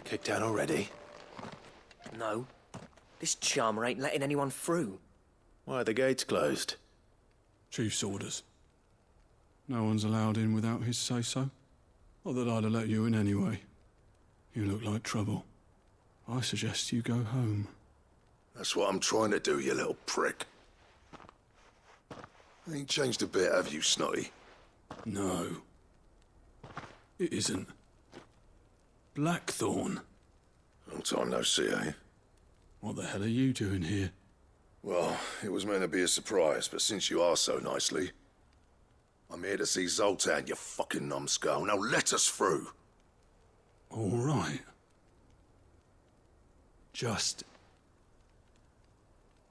Kicked out already? No. This charmer ain't letting anyone through. Why are the gates closed? Chief's orders. No one's allowed in without his say-so. Not that I'd have let you in anyway. You look like trouble. I suggest you go home. That's what I'm trying to do, you little prick. Ain't changed a bit, have you, Snotty? No. It isn't. Blackthorn. Long time no see, eh? What the hell are you doing here? Well, it was meant to be a surprise, but since you are so nicely, I'm here to see Zoltan, you fucking numbskull. Now let us through. All right. Just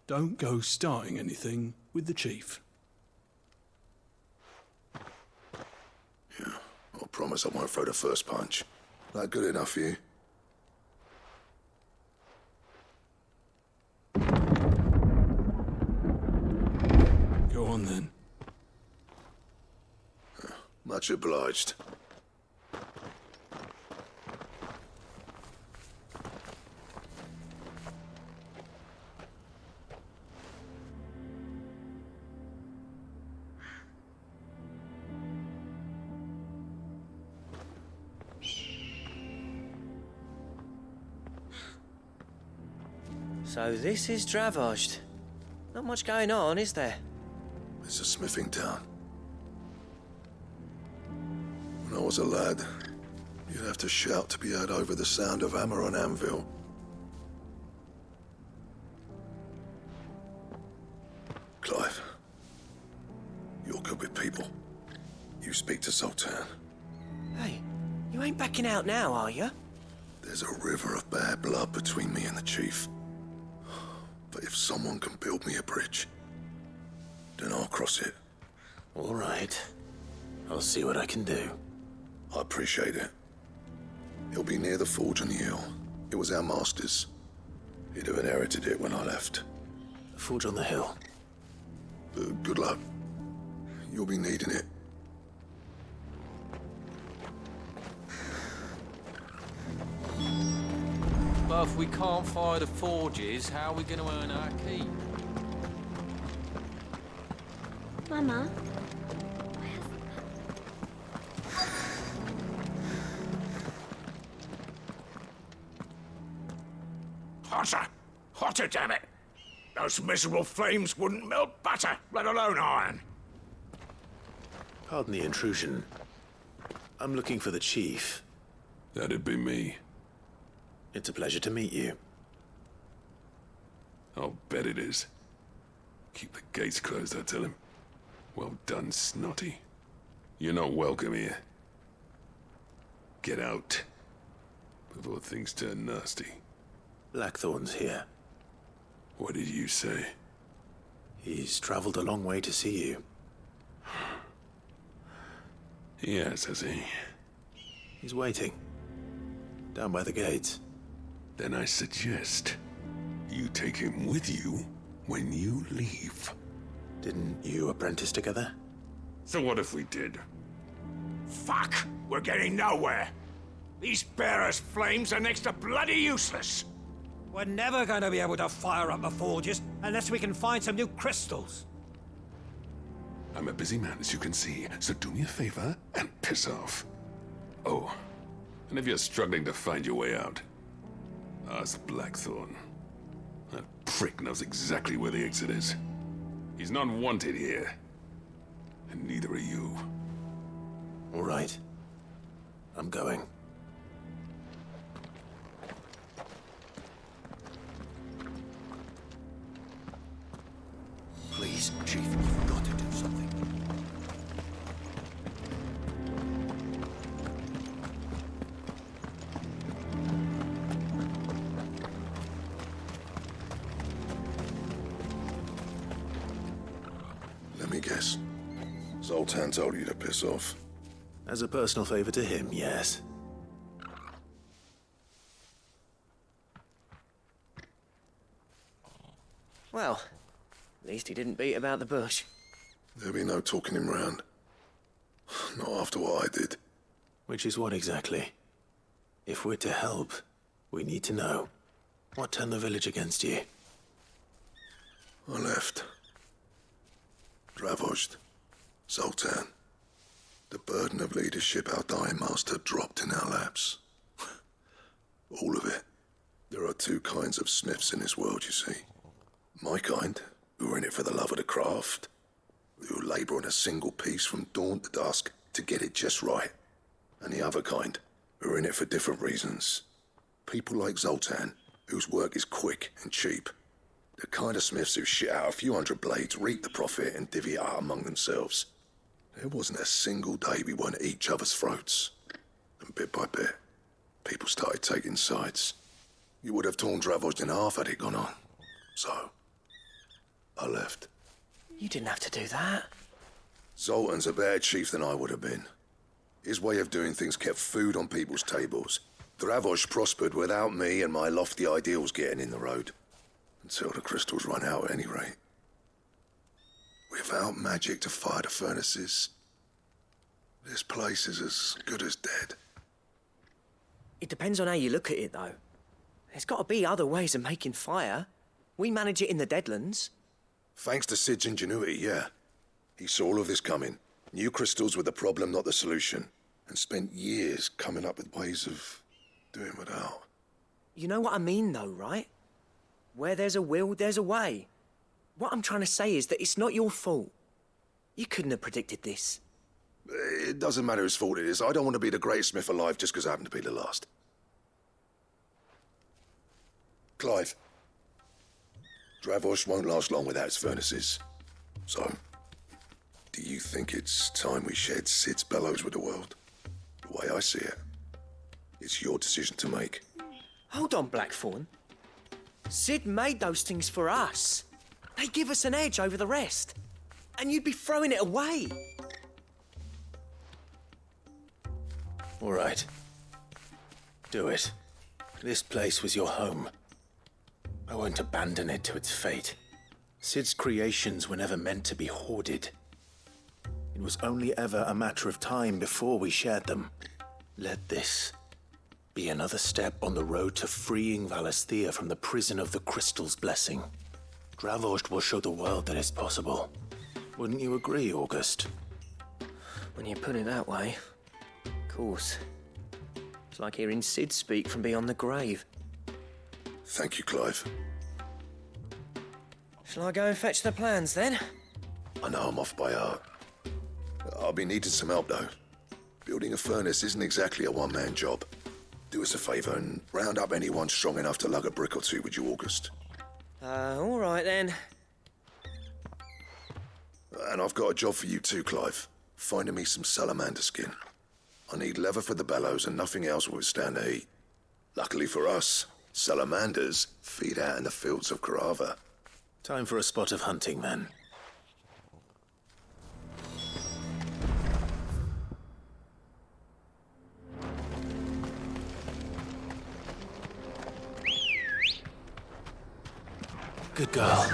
don't go starting anything with the chief. Yeah, I promise I won't throw the first punch. That good enough for you? Go on then. Much obliged. So this is Dravosht. Not much going on, is there? It's a smithing town. When I was a lad, you'd have to shout to be heard over the sound of hammer on anvil. Clive, you're good with people. You speak to Sultan. Hey, you ain't backing out now, are you? There's a river of bad blood between me and the chief. But if someone can build me a bridge, then I'll cross it. All right. I'll see what I can do. I appreciate it. It'll be near the forge on the hill. It was our master's. He'd have inherited it when I left. The forge on the hill. Good luck. You'll be needing it. But if we can't fire the forges, how are we going to earn our keep? Mama. Hotter! Hotter, damn it! Those miserable flames wouldn't melt butter, let alone iron. Pardon the intrusion. I'm looking for the chief. That'd be me. It's a pleasure to meet you. I'll bet it is. Keep the gates closed, I tell him. Well done, Snotty. You're not welcome here. Get out. Before things turn nasty. Blackthorn's here. What did you say? He's traveled a long way to see you. Yes, has he? He's waiting. Down by the gates. Then I suggest you take him with you when you leave. Didn't you apprentice together? So what if we did? Fuck! We're getting nowhere. These bearers' flames are next to bloody useless. We're never going to be able to fire up the forges unless we can find some new crystals. I'm a busy man, as you can see, so do me a favor and piss off. Oh, and if you're struggling to find your way out, ask Blackthorn. That prick knows exactly where the exit is. He's not wanted here. And neither are you. All right. I'm going. Please, Chief, you've got to do something. Let me guess. Zoltan told you to piss off. As a personal favor to him, yes. Well, at least he didn't beat about the bush. There'll be no talking him round. Not after what I did. Which is what exactly? If we're to help, We need to know. What turned the village against you? I left. Dravozd. Zoltan. The burden of leadership our dying master dropped in our laps. All of it. There are two kinds of smiths in this world, you see. My kind, who are in it for the love of the craft, who labour on a single piece from dawn to dusk to get it just right. And the other kind, who are in it for different reasons. People like Zoltan, whose work is quick and cheap. The kind of smiths who shit out a few hundred blades, reap the profit, and divvy it out among themselves. There wasn't a single day we weren't at each other's throats. And bit by bit, people started taking sides. You would have torn Dravozd in half had it gone on. So, I left. You didn't have to do that. Zoltan's a better chief than I would have been. His way of doing things kept food on people's tables. Dravozd prospered without me and my lofty ideals getting in the road. Until the crystals run out at any rate. Without magic to fire the furnaces, this place is as good as dead. It depends on how you look at it, though. There's got to be other ways of making fire. We manage it in the Deadlands. Thanks to Sid's ingenuity, yeah. He saw all of this coming. Knew crystals were the problem, not the solution. And spent years coming up with ways of doing without. You know what I mean, though, right? Where there's a will, there's a way. What I'm trying to say is that it's not your fault. You couldn't have predicted this. It doesn't matter whose fault it is. I don't want to be the greatest smith alive just because I happen to be the last. Clive. Dravozd won't last long without its furnaces. So, do you think it's time we shared Sid's bellows with the world? The way I see it, it's your decision to make. Hold on, Blackthorn. Sid made those things for us. They give us an edge over the rest. And you'd be throwing it away. All right. Do it. This place was your home. I won't abandon it to its fate. Sid's creations were never meant to be hoarded. It was only ever a matter of time before we shared them. Let this be another step on the road to freeing Valisthea from the prison of the Crystal's blessing. Dravozd will show the world that it's possible. Wouldn't you agree, August? When you put it that way, of course. It's like hearing Sid speak from beyond the grave. Thank you, Clive. Shall I go and fetch the plans, then? I know I'm off by heart. I'll be needing some help, though. Building a furnace isn't exactly a one-man job. Do us a favour and round up anyone strong enough to lug a brick or two, would you, August? All right, then. And I've got a job for you too, Clive. Finding me some salamander skin. I need leather for the bellows and nothing else will withstand the heat. Luckily for us, salamanders feed out in the fields of Carava. Time for a spot of hunting, then. Good girl.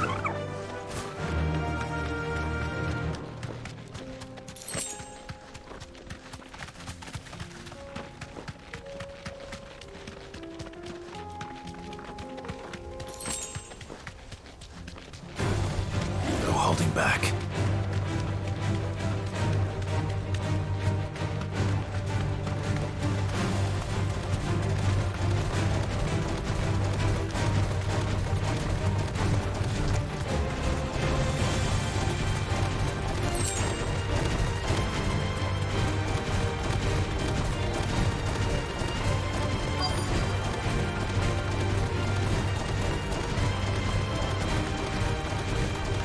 No holding back.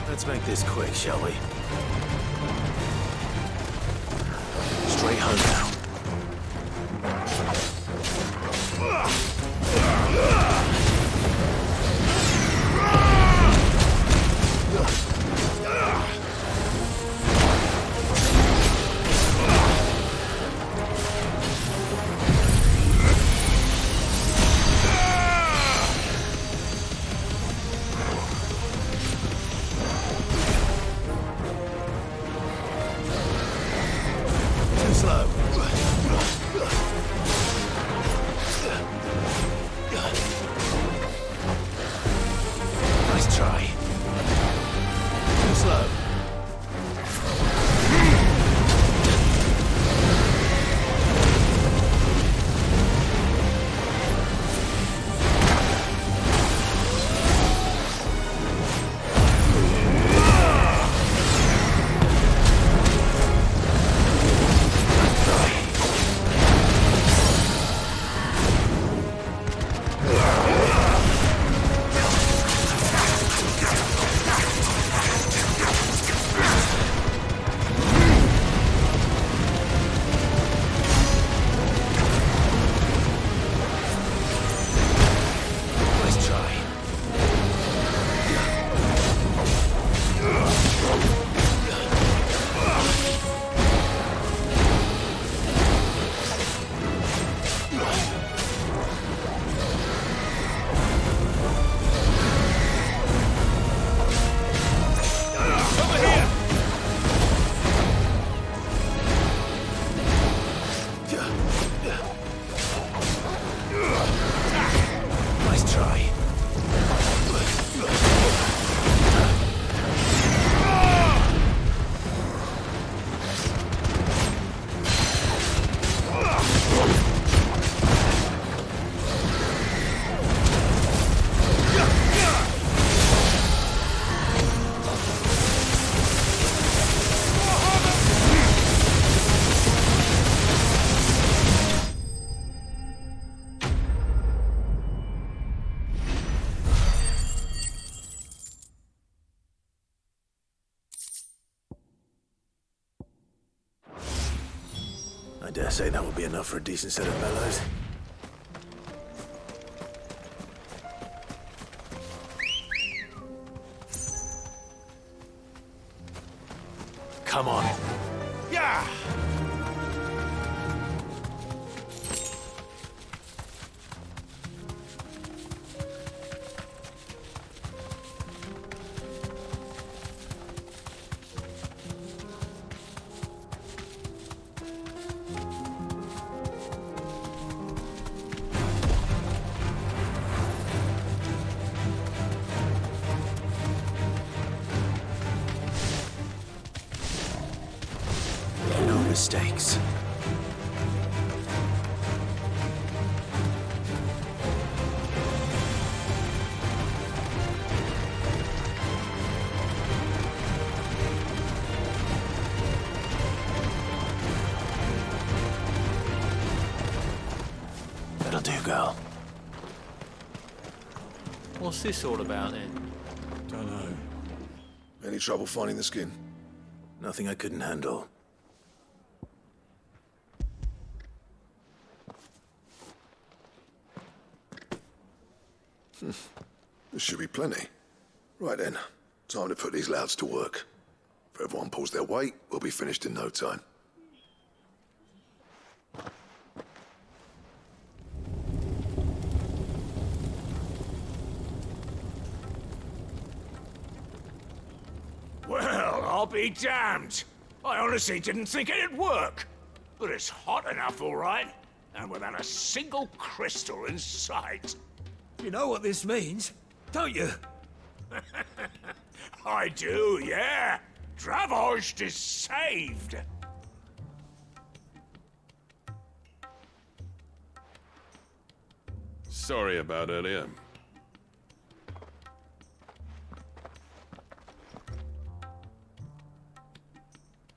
Let's make this quick, shall we? Straight home now. Too slow. slow. I dare say that would be enough for a decent set of bellows. Come on. Yeah! No mistakes. That'll do, girl. What's this all about then? Dunno. Any trouble finding the skin? Nothing I couldn't handle. There should be plenty. Right then, time to put these louds to work. If everyone pulls their weight, we'll be finished in no time. Well, I'll be damned. I honestly didn't think it'd work. But it's hot enough, all right. And without a single crystal in sight. You know what this means, don't you? I do, yeah. Dravost is saved. Sorry about earlier.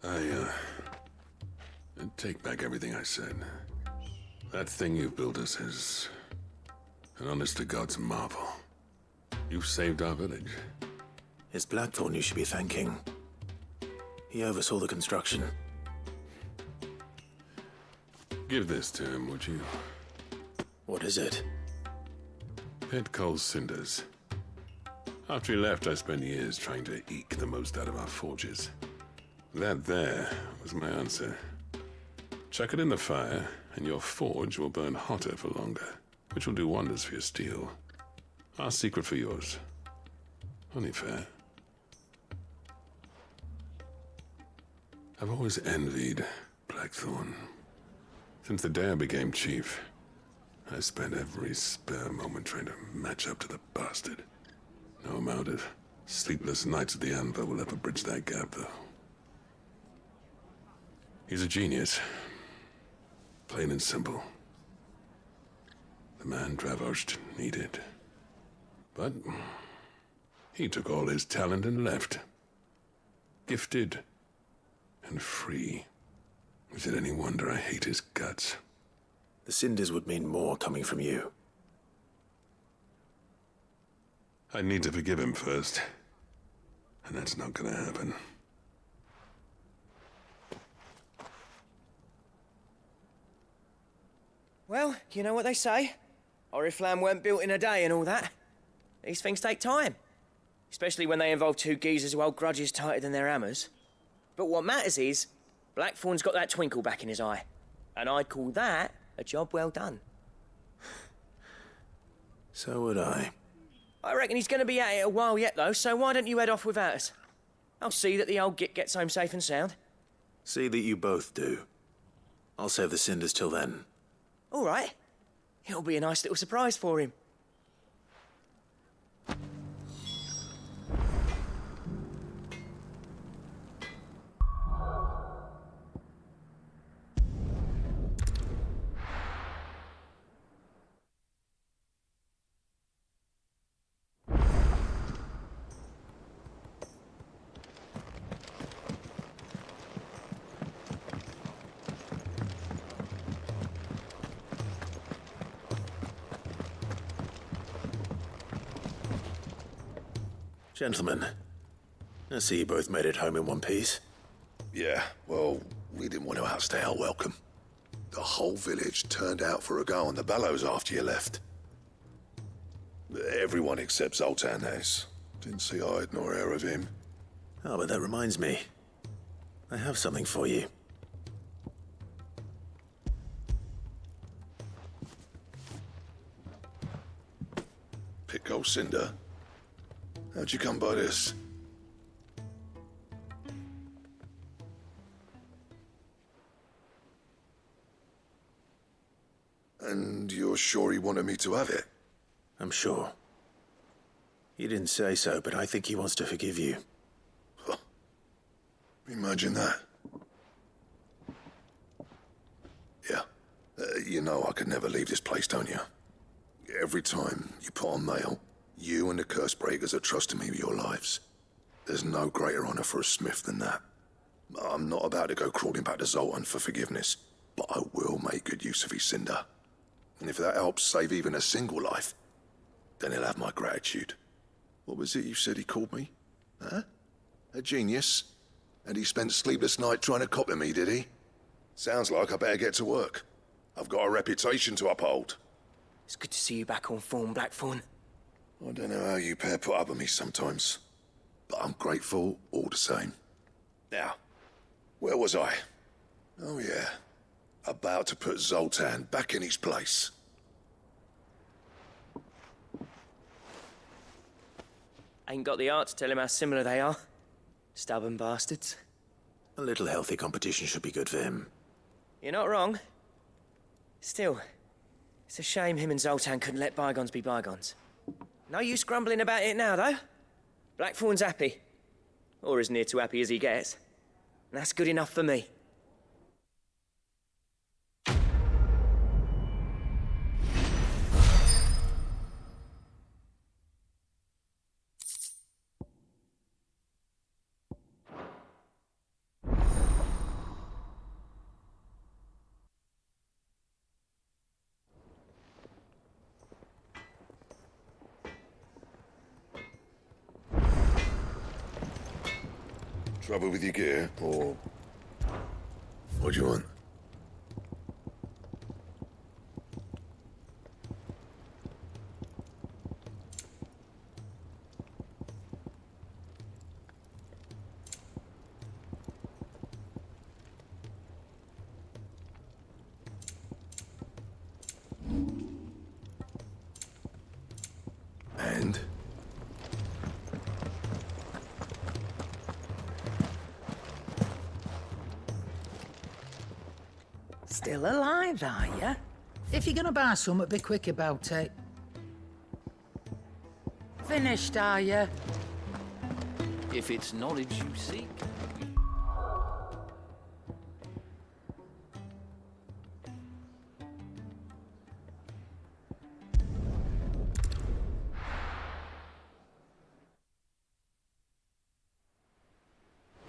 I take back everything I said. That thing you built us is an honest-to-God's marvel. You saved our village. It's Blackthorn you should be thanking. He oversaw the construction. Give this to him, would you? What is it? Pit Cole's cinders. After he left, I spent years trying to eke the most out of our forges. That there was my answer. Chuck it in the fire, and your forge will burn hotter for longer, which will do wonders for your steel. Our secret for yours. Only fair. I've always envied Blackthorn. Since the day I became chief, I spent every spare moment trying to match up to the bastard. No amount of Sleepless nights at the Anvil will ever bridge that gap, though. He's a genius. Plain and simple. The man Dravosht needed. But he took all his talent and left. Gifted and free. Is it any wonder I hate his guts? The cinders would mean more coming from you. I need to forgive him first. And that's not gonna happen. Well, you know what they say. Oriflamme weren't built in a day and all that. These things take time. Especially when they involve two geezers who hold grudges tighter than their hammers. But what matters is, Blackthorn's got that twinkle back in his eye. And I'd call that a job well done. So would I. I reckon he's going to be at it a while yet, though, so why don't you head off without us? I'll see that the old git gets home safe and sound. See that you both do. I'll save the cinders till then. All right. It'll be a nice little surprise for him. Gentlemen, I see you both made it home in one piece. Yeah, well, we didn't want to outstay our welcome. The whole village turned out for a go on the bellows after you left. Everyone except Zoltan has. Didn't see hide nor hair of him. Oh, but that reminds me. I have something for you. Pickle Cinder. How'd you come by this? And you're sure he wanted me to have it? I'm sure. He didn't say so, but I think he wants to forgive you. Huh. Imagine that. Yeah. You know I could never leave this place, don't you? Every time you put on mail, you and the curse breakers are trusting me with your lives. There's no greater honor for a smith than that. I'm not about to go crawling back to Zoltan for forgiveness, but I will make good use of his cinder. And if that helps save even a single life, then he'll have my gratitude. What was it you said he called me? Huh? A genius? And he spent sleepless night trying to copy me, did he? Sounds like I better get to work. I've got a reputation to uphold. It's good to see you back on form, Blackthorn. I don't know how you pair put up with me sometimes, but I'm grateful all the same. Now, where was I? Oh yeah, about to put Zoltan back in his place. Ain't got the art to tell him how similar they are. Stubborn bastards. A little healthy competition should be good for him. You're not wrong. Still, it's a shame him and Zoltan couldn't let bygones be bygones. No use grumbling about it now, though. Blackthorn's happy. Or as near to happy as he gets. And that's good enough for me. Trouble with your gear, or... what do you want? And? Still alive, are you? If you're gonna buy something, be quick about it. Finished, are you? If it's knowledge you seek, you